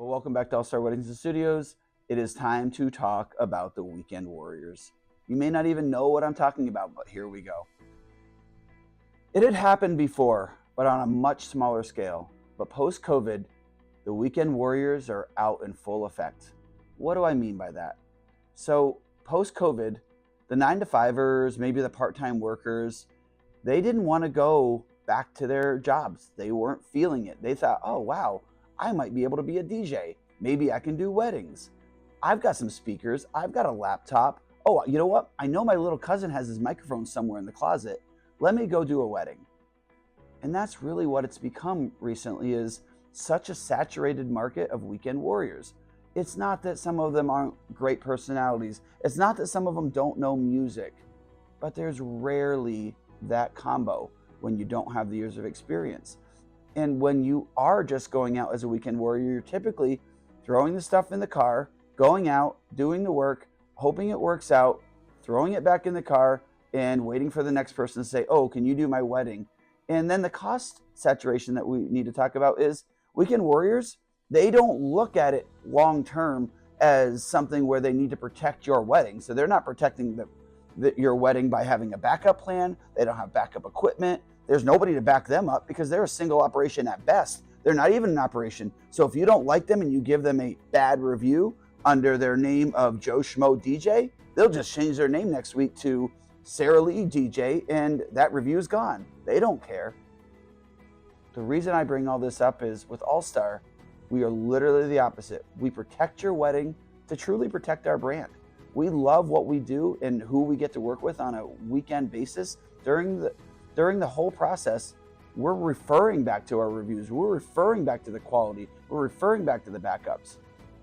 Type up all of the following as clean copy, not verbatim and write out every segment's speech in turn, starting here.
Well, welcome back to All Star Weddings and Studios. It is time to talk about the Weekend Warriors. You may not even know what I'm talking about, but here we go. It had happened before, but on a much smaller scale. But post-COVID, the Weekend Warriors are out in full effect. What do I mean by that? So post-COVID, the 9-to-5ers, maybe the part-time workers, they didn't want to go back to their jobs. They weren't feeling it. They thought, oh, wow, I might be able to be a DJ. Maybe I can do weddings. I've got some speakers. I've got a laptop. Oh, you know what? I know my little cousin has his microphone somewhere in the closet. Let me go do a wedding. And that's really what it's become recently, is such a saturated market of weekend warriors. It's not that some of them aren't great personalities. It's not that some of them don't know music, but there's rarely that combo when you don't have the years of experience. And when you are just going out as a weekend warrior, you're typically throwing the stuff in the car, going out, doing the work, hoping it works out, throwing it back in the car, and waiting for the next person to say, oh, can you do my wedding? And then the cost saturation that we need to talk about is weekend warriors, they don't look at it long term as something where they need to protect your wedding. So they're not protecting your wedding by having a backup plan. They don't have backup equipment. There's nobody to back them up because they're a single operation at best. They're not even an operation. So if you don't like them and you give them a bad review under their name of Joe Schmo DJ, they'll just change their name next week to Sarah Lee DJ, and that review is gone. They don't care. The reason I bring all this up is with All Star, we are literally the opposite. We protect your wedding to truly protect our brand. We love what we do and who we get to work with on a weekend basis. During the whole process, we're referring back to our reviews. We're referring back to the quality. We're referring back to the backups.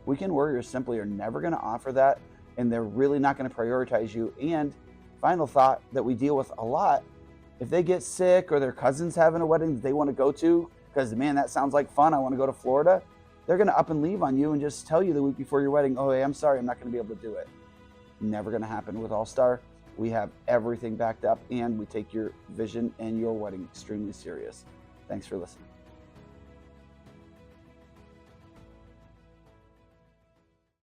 Weekend warriors simply are never going to offer that, and they're really not going to prioritize you. And final thought that we deal with a lot, if they get sick or their cousin's having a wedding that they want to go to because, man, that sounds like fun, I want to go to Florida, they're going to up and leave on you and just tell you the week before your wedding, oh, hey, I'm sorry, I'm not going to be able to do it. Never going to happen with All Star. We have everything backed up, and we take your vision and your wedding extremely serious. Thanks for listening.